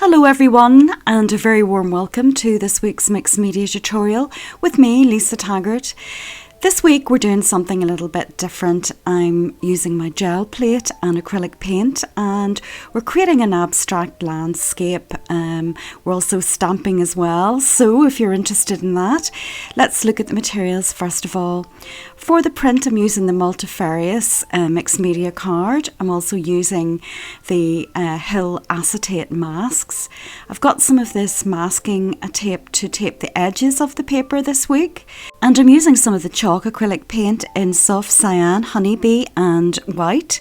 Hello everyone, and a very warm welcome to this week's mixed media tutorial with me, Lisa Taggart. This week we're doing something a little bit different. I'm using my gel plate and acrylic paint, and we're creating an abstract landscape. We're also stamping as well, so if you're interested in that, let's look at the materials first of all. For the print, I'm using the Multifarious mixed media card. I'm also using the Hill acetate masks. I've got some of this masking tape to tape the edges of the paper this week, and I'm using some of the chalk acrylic paint in soft cyan, honeybee and white.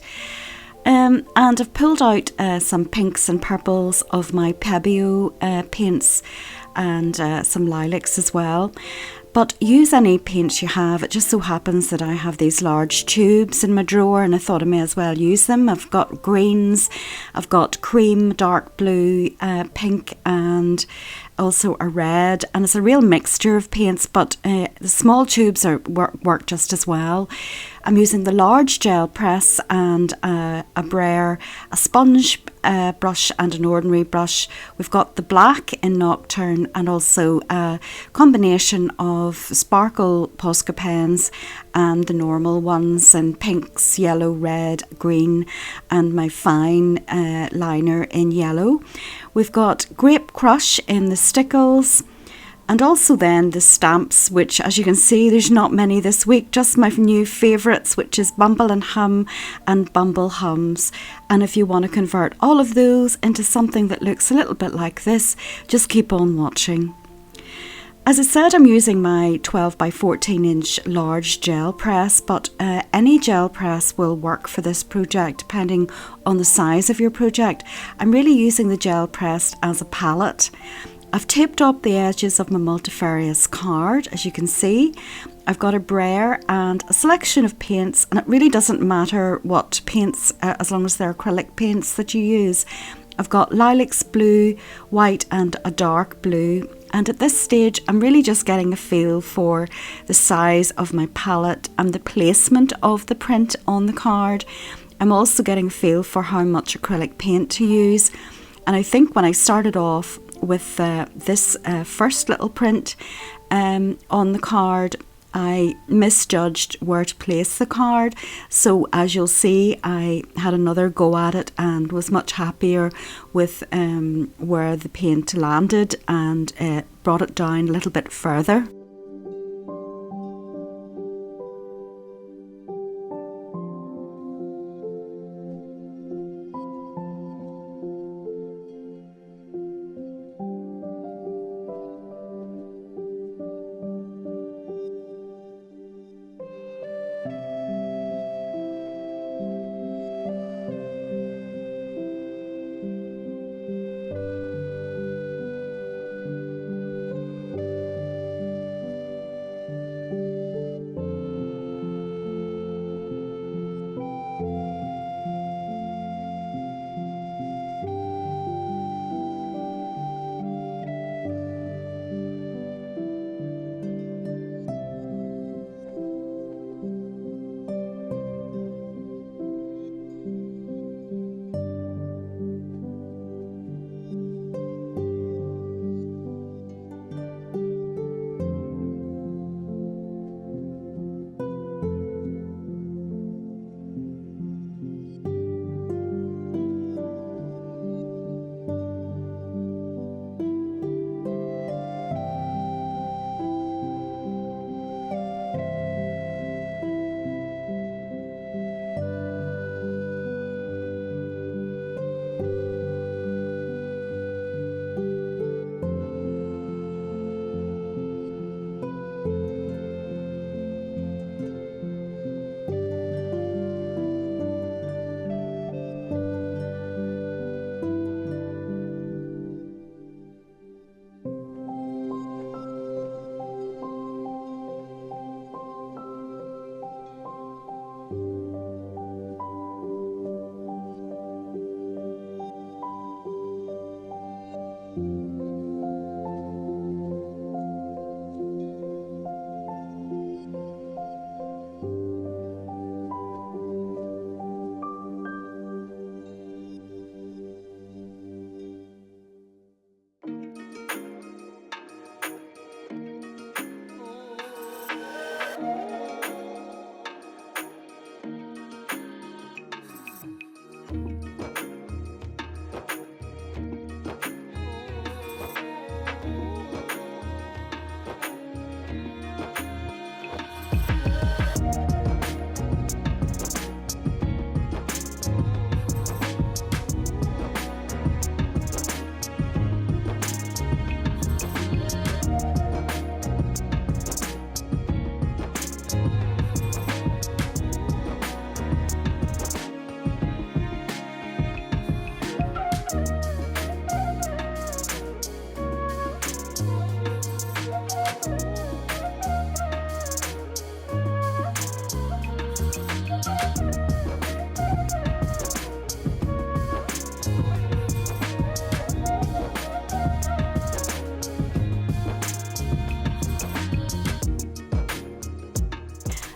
And I've pulled out some pinks and purples of my Pebeo paints and some lilacs as well. But use any paints you have. It just so happens that I have these large tubes in my drawer and I thought I may as well use them. I've got greens, I've got cream, dark blue, pink and also a red, and it's a real mixture of paints, but the small tubes work just as well. I'm using the large gel press and a brayer, a sponge brush and an ordinary brush. We've got the black in Nocturne and also a combination of sparkle Posca pens and the normal ones in pinks, yellow, red, green, and my fine liner in yellow. We've got Grape Crush in the Stickles, and also then the stamps, which as you can see there's not many this week, just my new favourites, which is Bumble and Hum and Bumble Hums. And if you want to convert all of those into something that looks a little bit like this, just keep on watching. As I said, I'm using my 12 by 14 inch large gel press, but any gel press will work for this project depending on the size of your project. I'm really using the gel press as a palette. I've taped up the edges of my Multifarious card, as you can see. I've got a brayer and a selection of paints, and it really doesn't matter what paints, as long as they're acrylic paints that you use. I've got lilacs, blue, white and a dark blue. And at this stage, I'm really just getting a feel for the size of my palette and the placement of the print on the card. I'm also getting a feel for how much acrylic paint to use. And I think when I started off with this first little print on the card, I misjudged where to place the card, so as you'll see I had another go at it and was much happier with where the paint landed and brought it down a little bit further.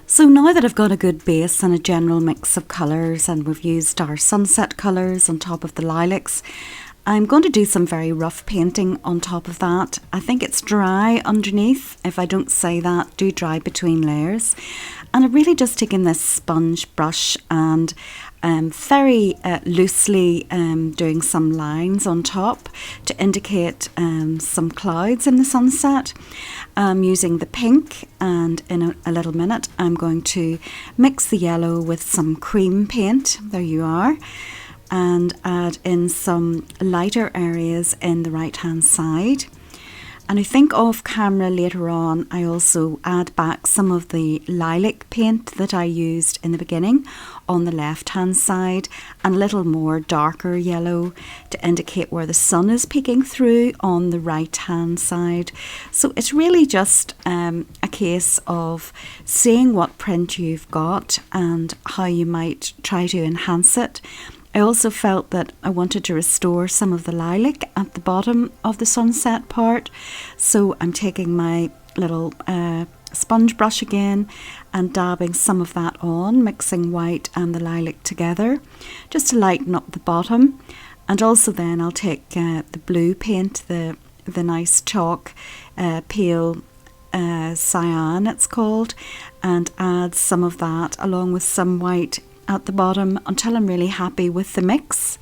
So now that I've got a good base and a general mix of colours, and we've used our sunset colours on top of the lilacs, I'm going to do some very rough painting on top of that. I think it's dry underneath. If I don't say that, do dry between layers. And I've really just taken this sponge brush and very loosely doing some lines on top to indicate some clouds in the sunset. I'm using the pink, and in a little minute I'm going to mix the yellow with some cream paint, there you are, and add in some lighter areas in the right hand side. And I think off camera later on I also add back some of the lilac paint that I used in the beginning on the left hand side, and a little more darker yellow to indicate where the sun is peeking through on the right hand side. So it's really just a case of seeing what print you've got and how you might try to enhance it. I also felt that I wanted to restore some of the lilac at the bottom of the sunset part, so I'm taking my little sponge brush again and dabbing some of that on, mixing white and the lilac together just to lighten up the bottom. And also then I'll take the blue paint, the nice chalk pale cyan it's called, and add some of that along with some white at the bottom until I'm really happy with the mix.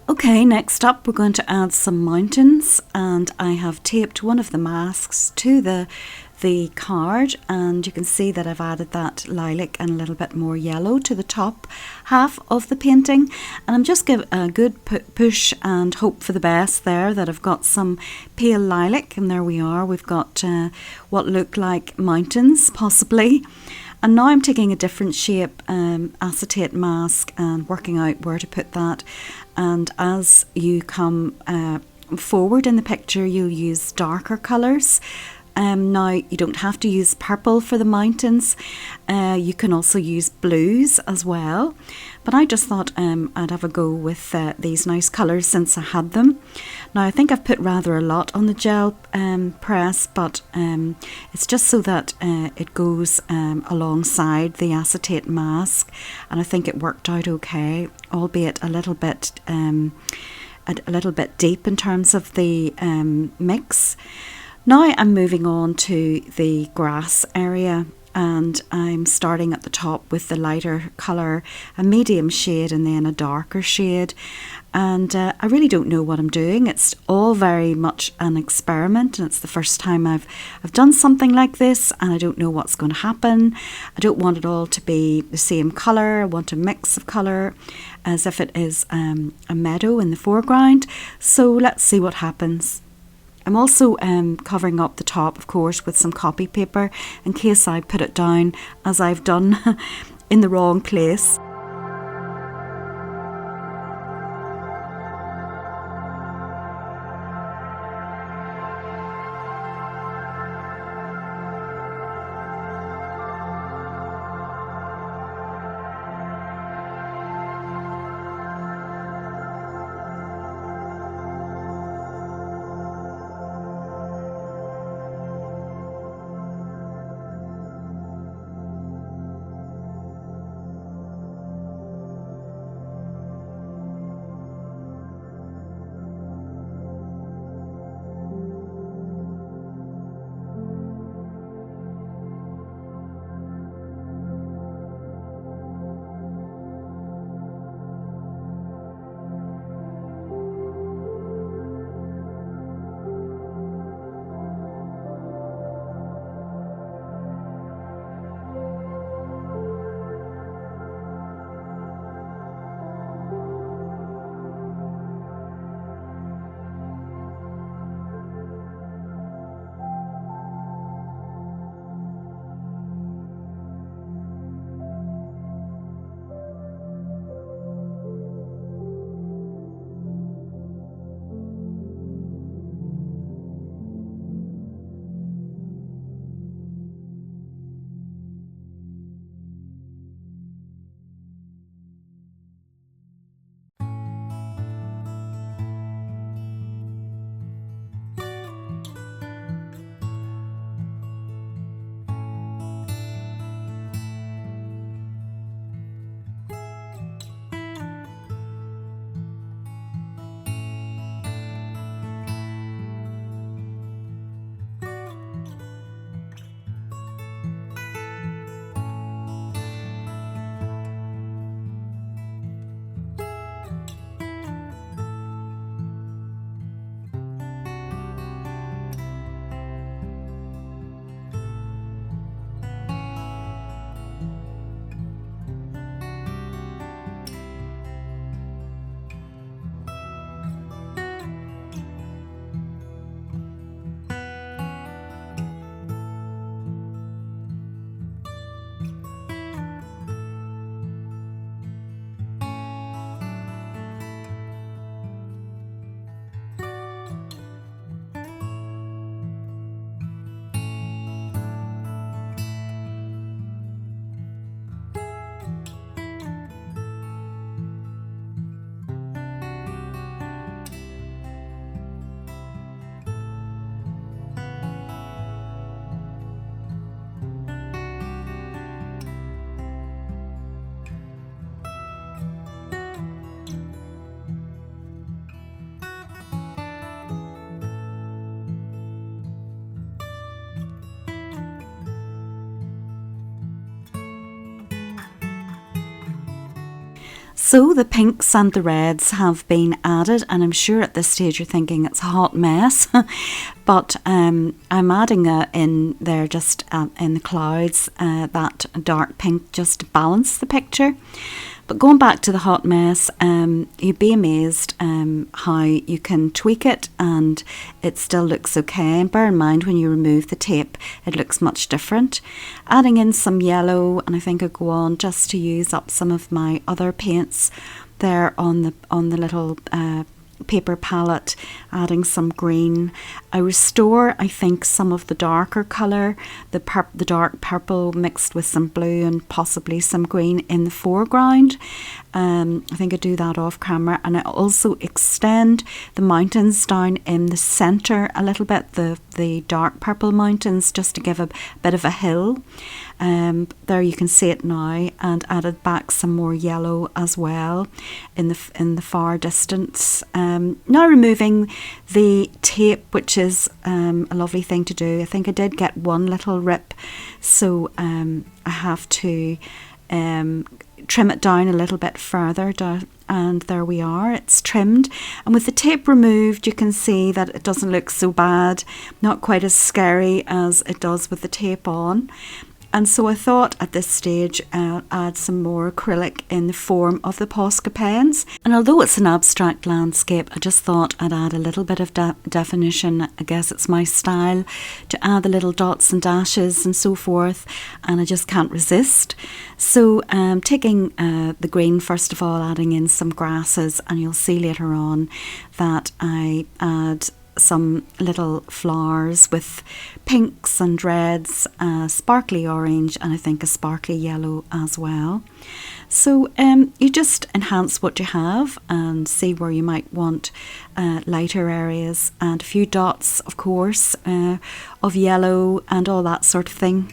Okay, next up we're going to add some mountains, and I have taped one of the masks to the card, and you can see that I've added that lilac and a little bit more yellow to the top half of the painting, and I'm just giving a good push and hope for the best there, that I've got some pale lilac, and there we are, we've got what look like mountains possibly. And now I'm taking a different shape acetate mask and working out where to put that. And as you come forward in the picture, you'll use darker colours. Now you don't have to use purple for the mountains. You can also use blues as well. But I just thought I'd have a go with these nice colours since I had them. Now I think I've put rather a lot on the gel press, but it's just so that it goes alongside the acetate mask, and I think it worked out okay, albeit a little bit deep in terms of the mix. Now I'm moving on to the grass area, and I'm starting at the top with the lighter colour, a medium shade and then a darker shade, and I really don't know what I'm doing. It's all very much an experiment, and it's the first time I've done something like this, and I don't know what's going to happen. I don't want it all to be the same colour. I want a mix of colour as if it is a meadow in the foreground, so let's see what happens. I'm also covering up the top, of course, with some copy paper in case I put it down as I've done in the wrong place. So the pinks and the reds have been added, and I'm sure at this stage you're thinking it's a hot mess, but I'm adding in there just in the clouds that dark pink just to balance the picture. But going back to the hot mess, you'd be amazed how you can tweak it and it still looks okay. And bear in mind, when you remove the tape, it looks much different. Adding in some yellow, and I think I'll go on just to use up some of my other paints there on the little paper palette, adding some green. I restore, I think, some of the darker colour, the dark purple mixed with some blue and possibly some green in the foreground. I think I do that off camera, and I also extend the mountains down in the centre a little bit, the dark purple mountains, just to give a bit of a hill. There you can see it now, and added back some more yellow as well in the far distance. Now removing the tape, which is a lovely thing to do. I think I did get one little rip, so I have to trim it down a little bit further down, and there we are, it's trimmed. And with the tape removed, you can see that it doesn't look so bad, not quite as scary as it does with the tape on. And so I thought at this stage I'll add some more acrylic in the form of the Posca pens. And although it's an abstract landscape, I just thought I'd add a little bit of definition. I guess it's my style to add the little dots and dashes and so forth, and I just can't resist. So taking the green first of all, adding in some grasses, and you'll see later on that I add some little flowers with pinks and reds, sparkly orange, and I think a sparkly yellow as well. So you just enhance what you have and see where you might want lighter areas, and a few dots, of course, of yellow and all that sort of thing.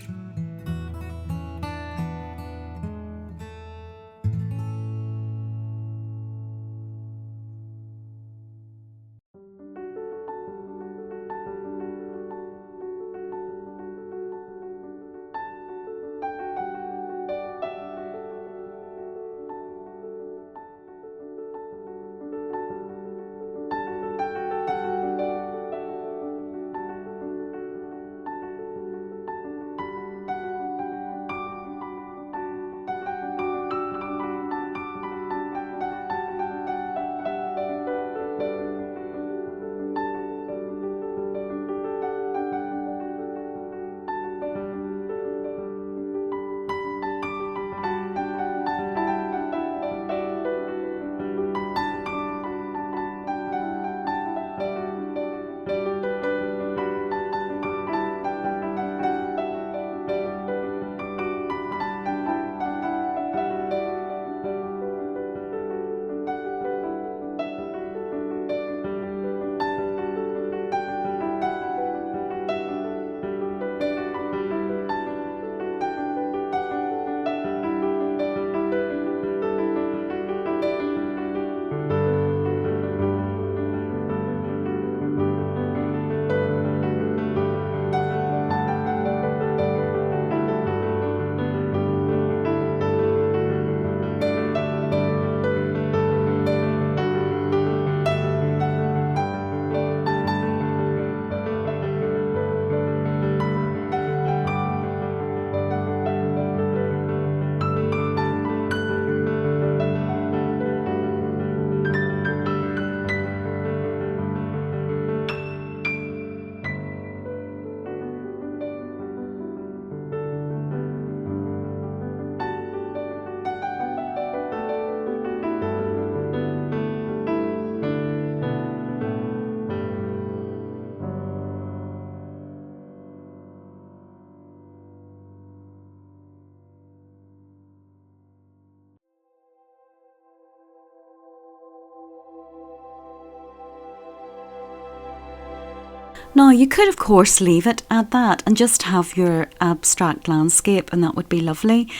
Now you could of course leave it at that and just have your abstract landscape, and that would be lovely,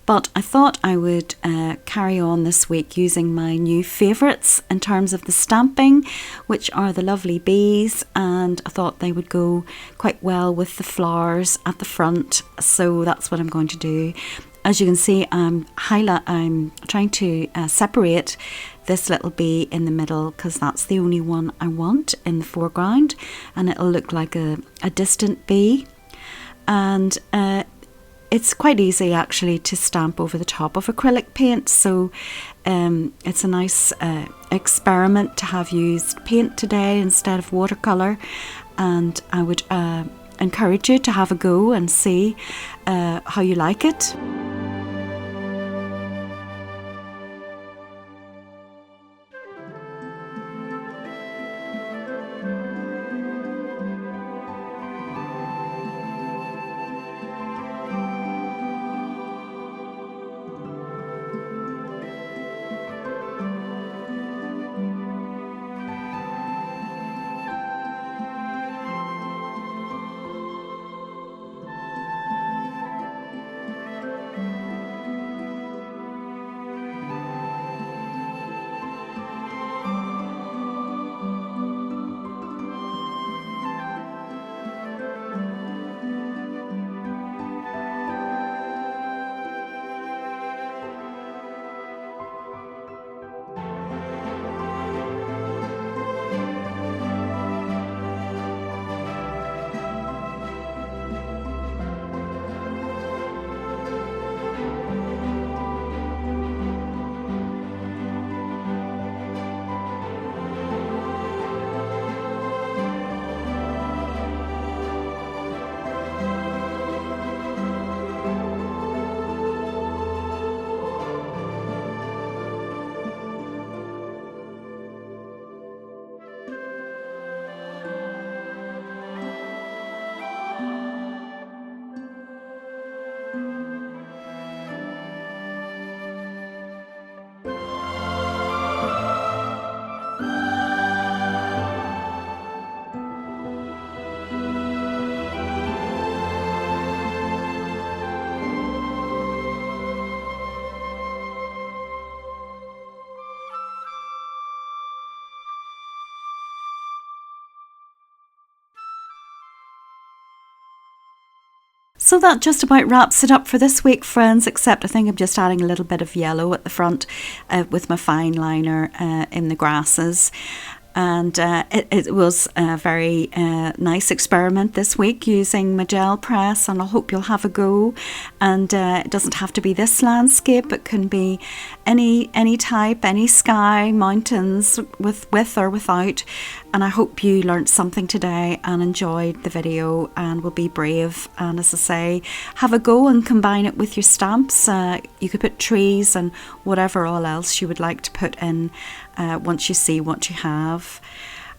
but I thought I would carry on this week using my new favourites in terms of the stamping, which are the lovely bees, and I thought they would go quite well with the flowers at the front, so that's what I'm going to do. As you can see, I'm trying to separate this little bee in the middle because that's the only one I want in the foreground, and it'll look like a distant bee. And it's quite easy actually to stamp over the top of acrylic paint, so it's a nice experiment to have used paint today instead of watercolour, and I would encourage you to have a go and see how you like it. So that just about wraps it up for this week, friends, except I think I'm just adding a little bit of yellow at the front with my fine liner in the grasses. And it was a very nice experiment this week using my gel press, and I hope you'll have a go. And it doesn't have to be this landscape, it can be any type, any sky, mountains, with or without. And I hope you learnt something today and enjoyed the video and will be brave. And as I say, have a go and combine it with your stamps. You could put trees and whatever all else you would like to put in once you see what you have.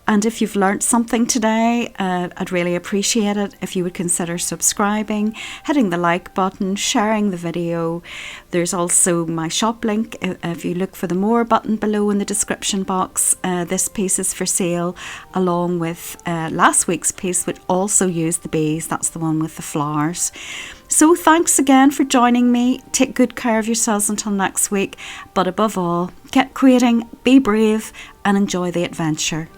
And if you've learnt something today, I'd really appreciate it if you would consider subscribing, hitting the like button, sharing the video. There's also my shop link. If you look for the more button below in the description box, this piece is for sale, along with last week's piece, which also used the bees. That's the one with the flowers. So thanks again for joining me. Take good care of yourselves until next week. But above all, keep creating, be brave, and enjoy the adventure.